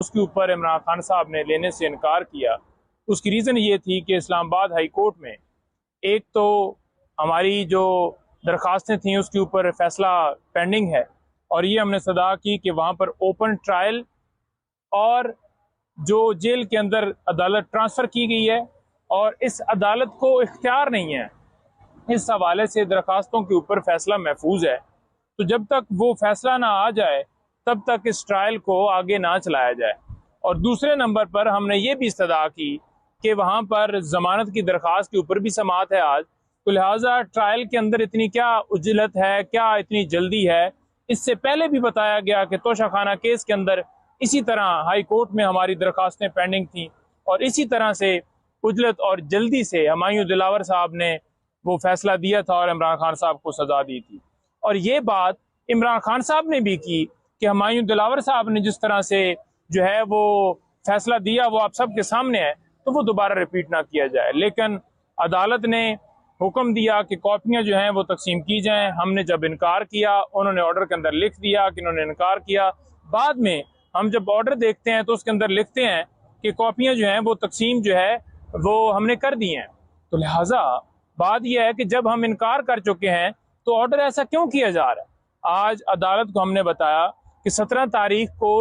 उसके ऊपर इमरान खान साहब ने लेने से इनकार किया। उसकी रीज़न ये थी कि इस्लामाबाद हाई कोर्ट में एक तो हमारी जो दरख्वास्तें थीं उसके ऊपर फैसला पेंडिंग है, और ये हमने सदा की कि वहाँ पर ओपन ट्रायल और जो जेल के अंदर अदालत ट्रांसफ़र की गई है और इस अदालत को इख्तियार नहीं है, इस हवाले से दरख्वास्तों के ऊपर फैसला महफूज है। तो जब तक वो फैसला ना आ जाए तब तक इस ट्रायल को आगे ना चलाया जाए। और दूसरे नंबर पर हमने ये भी इस्तदा की कि वहाँ पर ज़मानत की दरख्वास्त के ऊपर भी समाअत है आज, तो लिहाजा ट्रायल के अंदर इतनी क्या उजलत है, क्या इतनी जल्दी है। इससे पहले भी बताया गया कि तोशा खाना केस के अंदर इसी तरह हाई कोर्ट में हमारी दरख्वास्तें पेंडिंग थी और इसी तरह से उजलत और जल्दी से हुमायूं दिलावर साहब ने वो फैसला दिया था और इमरान खान साहब को सजा दी थी। और ये बात इमरान खान साहब ने भी की कि हुमायूं दिलावर साहब ने जिस तरह से जो है वो फैसला दिया वो आप सबके सामने है, तो वो दोबारा रिपीट ना किया जाए। लेकिन अदालत ने हुक्म दिया कि कॉपियां जो हैं वो तकसीम की जाएं। हमने जब इनकार किया, उन्होंने ऑर्डर के अंदर लिख दिया कि इन्होंने इनकार किया। बाद में हम जब ऑर्डर देखते हैं तो उसके अंदर लिखते हैं कि कॉपियां जो हैं वो तकसीम जो है वो हमने कर दी हैं। तो लिहाजा बात यह है कि जब हम इनकार कर चुके हैं तो ऑर्डर ऐसा क्यों किया जा रहा है। आज अदालत को हमने बताया कि 17 तारीख को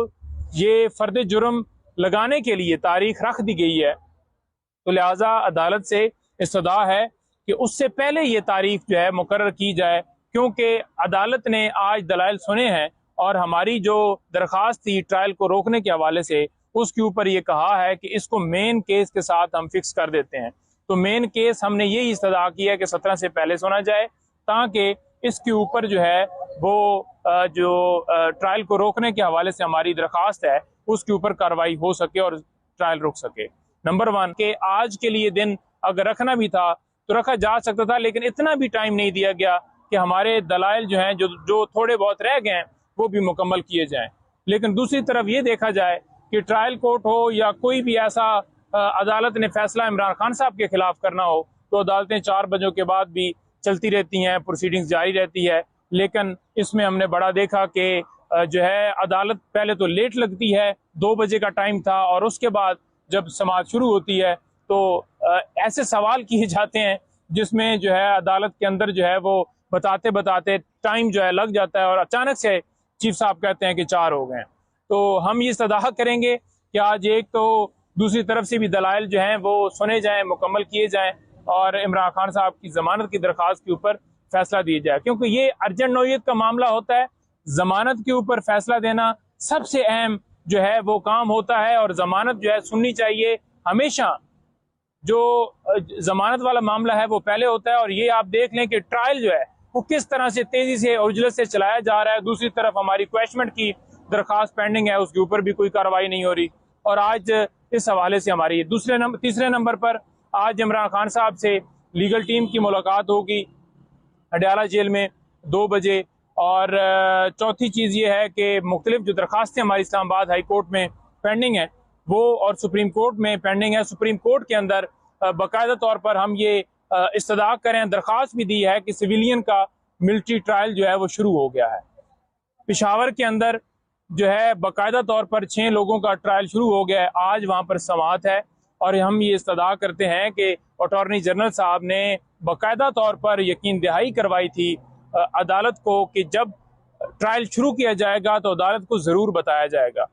ये फर्द जुर्म लगाने के लिए तारीख रख दी गई है, तो लिहाजा अदालत से इस्तदा है कि उससे पहले ये तारीख जो है मुकर्रर की जाए, क्योंकि अदालत ने आज दलाइल सुने हैं और हमारी जो दरख्वास्त थी ट्रायल को रोकने के हवाले से उसके ऊपर ये कहा है कि इसको मेन केस के साथ हम फिक्स कर देते हैं। तो मेन केस हमने यही इस्तदा की है कि 17 से पहले सुना जाए, ताकि इसके ऊपर जो है वो जो ट्रायल को रोकने के हवाले से हमारी दरख्वास्त है उसके ऊपर कार्रवाई हो सके और ट्रायल रुक सके। नंबर 1 के आज के लिए दिन अगर रखना भी था तो रखा जा सकता था, लेकिन इतना भी टाइम नहीं दिया गया कि हमारे दलाइल जो हैं जो थोड़े बहुत रह गए हैं वो भी मुकम्मल किए जाएं। लेकिन दूसरी तरफ ये देखा जाए कि ट्रायल कोर्ट हो या कोई भी ऐसा अदालत ने फैसला इमरान खान साहब के खिलाफ करना हो तो अदालतें 4 बजों के बाद भी चलती रहती हैं, प्रोसीडिंग्स जारी रहती है। लेकिन इसमें हमने बड़ा देखा कि जो है अदालत पहले तो लेट लगती है, 2 बजे का टाइम था, और उसके बाद जब समाअत शुरू होती है तो ऐसे सवाल किए जाते हैं जिसमें जो है अदालत के अंदर जो है वो बताते बताते टाइम जो है लग जाता है और अचानक से चीफ साहब कहते हैं कि 4 हो गए। तो हम ये इस्तदा करेंगे कि आज एक तो दूसरी तरफ से भी दलाइल जो हैं वो सुने जाएं, मुकम्मल किए जाएं और इमरान खान साहब की जमानत की दरख्वास्त के ऊपर फैसला दिया जाए, क्योंकि ये अर्जेंट नौयत का मामला होता है। जमानत के ऊपर फैसला देना सबसे अहम जो है वो काम होता है और जमानत जो है सुननी चाहिए हमेशा। जो जमानत वाला मामला है वो पहले होता है, और ये आप देख लें कि ट्रायल जो है वो किस तरह से तेजी से उजलत से चलाया जा रहा है। दूसरी तरफ हमारी क्वेश्चमेंट की दरखास्त पेंडिंग है, उसके ऊपर भी कोई कार्रवाई नहीं हो रही। और आज इस हवाले से हमारी तीसरे नंबर पर आज इमरान खान साहब से लीगल टीम की मुलाकात होगी अडयाला जेल में 2 बजे। और चौथी चीज़ ये है कि मुख्तलिफ जो दरखास्तें हमारी इस्लामाबाद हाई कोर्ट में पेंडिंग है वो और सुप्रीम कोर्ट में पेंडिंग है। सुप्रीम कोर्ट के अंदर बाकायदा तौर पर हम ये इस्तदा करें, दरख्वास्त भी दी है कि सिविलियन का मिलिट्री ट्रायल जो है वो शुरू हो गया है। पेशावर के अंदर जो है बाकायदा तौर पर 6 लोगों का ट्रायल शुरू हो गया है, आज वहाँ पर समाअत है। और हम ये इस्तदा करते हैं कि अटॉर्नी जनरल साहब ने बाकायदा तौर पर यकीन दहाई करवाई थी अदालत को कि जब ट्रायल शुरू किया जाएगा तो अदालत को ज़रूर बताया जाएगा।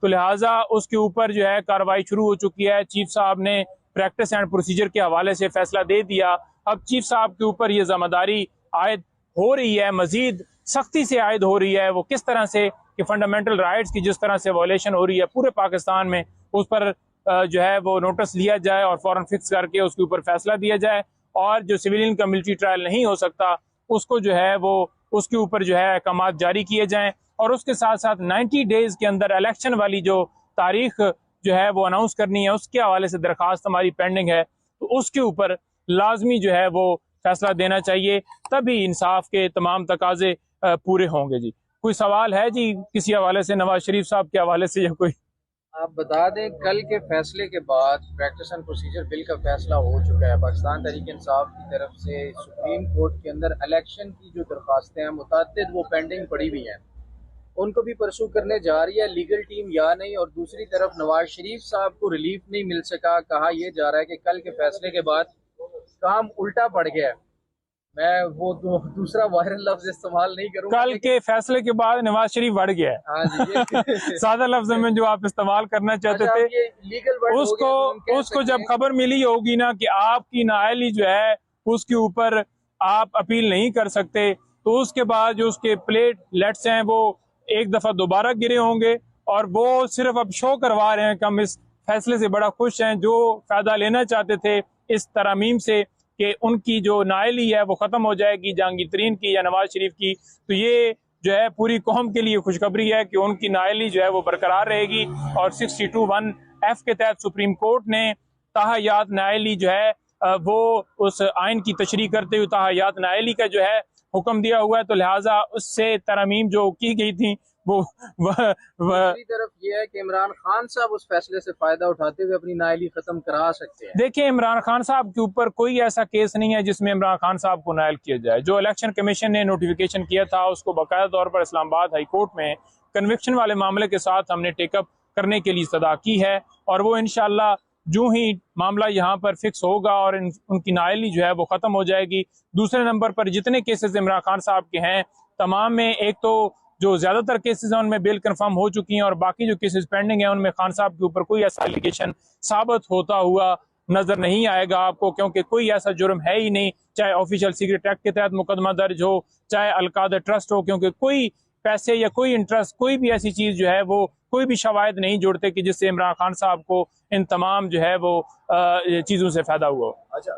तो लिहाजा उसके ऊपर जो है कार्रवाई शुरू हो चुकी है। चीफ साहब ने प्रैक्टिस एंड प्रोसीजर के हवाले से फैसला दे दिया। अब चीफ साहब के ऊपर ये जिम्मेदारी आयद हो रही है, मजीद सख्ती से आयद हो रही है। वो किस तरह से कि फंडामेंटल राइट्स की जिस तरह से वायलेशन हो रही है पूरे पाकिस्तान में, उस पर जो है वो नोटिस लिया जाए और फौरन फिक्स करके उसके ऊपर फैसला दिया जाए। और जो सिविलियन का मिलिट्री ट्रायल नहीं हो सकता उसको जो है वो उसके ऊपर जो है अहकाम जारी किए जाएं। और उसके साथ साथ 90 डेज के अंदर इलेक्शन वाली जो तारीख जो है वो अनाउंस करनी है, उसके हवाले से दरखास्त हमारी पेंडिंग है, तो उसके ऊपर लाजमी जो है वो फैसला देना चाहिए, तभी इंसाफ के तमाम तकाजे पूरे होंगे। जी कोई सवाल है जी किसी हवाले से, नवाज शरीफ साहब के हवाले से या कोई? आप बता दें, कल के फैसले के बाद प्रैक्टिस एंड प्रोसीजर बिल का फैसला हो चुका है। पाकिस्तान तहरीक इंसाफ की तरफ से सुप्रीम कोर्ट के अंदर इलेक्शन की जो दरखास्तें हैं मुतअद्दिद वो पेंडिंग पड़ी हुई हैं। उनको भी परसू करने जा रही है लीगल टीम या नहीं? और दूसरी तरफ नवाज शरीफ साहब को रिलीफ नहीं मिल सका, कहा यह जा रहा है कि कल के फैसले के बाद काम उल्टा पड़ गया है। मैं वो दूसरा वायरल लफ्ज इस्तेमाल नहीं करूंगा। कल के फैसले के बाद नवाज शरीफ बढ़ गया है। हाँ जी सादा लफ्ज में जो आप इस्तेमाल करना चाहते थे, ये लीगल वर्ड उसको जब खबर मिली होगी ना कि आपकी नाअहली जो है उसके ऊपर आप अपील नहीं कर सकते, तो उसके बाद जो उसके प्लेटलेट्स हैं वो एक दफा दोबारा गिरे होंगे और वो सिर्फ अब शो करवा रहे हैं कि हम इस फैसले से बड़ा खुश हैं। जो फायदा लेना चाहते थे इस तरमीम से कि उनकी जो नाअहली है वो खत्म हो जाएगी जहांगीर तरीन की या नवाज शरीफ की, तो ये जो है पूरी कौम के लिए खुशखबरी है कि उनकी नाअहली जो है वो बरकरार रहेगी। और 62(1)F के तहत सुप्रीम कोर्ट ने ताहयात नाअहली जो है वो उस आइन की तशरीह करते हुए ताहयात नाअहली का जो है हुक्म दिया हुआ है, तो लिहाजा उससे तरमीम जो की गई थी वो दूसरी तरफ ये है कि इमरान खान साहब उस फैसले से फायदा उठाते हुए अपनी नाअहली खत्म करा सकते हैं। देखिए, इमरान खान साहब के ऊपर कोई ऐसा केस नहीं है जिसमें इमरान खान साहब को नायल किया जाए। जो इलेक्शन कमीशन ने नोटिफिकेशन किया था उसको बाकायदा तौर पर इस्लामाबाद हाई कोर्ट में कन्विक्शन वाले मामले के साथ हमने टेकअप करने के लिए सदा की है और वो इंशाल्लाह जो ही मामला यहाँ पर फिक्स होगा और उनकी नाअहली जो है वो खत्म हो जाएगी। दूसरे नंबर पर जितने केसेस इमरान खान साहब के हैं तमाम में एक तो जो ज्यादातर केसेस हैं उनमें बेल कंफर्म हो चुकी हैं और बाकी जो केसेस पेंडिंग हैं उनमें खान साहब के ऊपर कोई ऐसा एलिगेशन साबित होता हुआ नजर नहीं आएगा आपको, क्योंकि कोई ऐसा जुर्म है ही नहीं, चाहे ऑफिशियल सीक्रेट एक्ट के तहत मुकदमा दर्ज हो, चाहे अलकादर ट्रस्ट हो, क्योंकि कोई पैसे या कोई इंटरेस्ट कोई भी ऐसी चीज जो है वो कोई भी शवायद नहीं जुड़ते कि जिससे इमरान खान साहब को इन तमाम जो है वो चीजों से फायदा हुआ। अच्छा,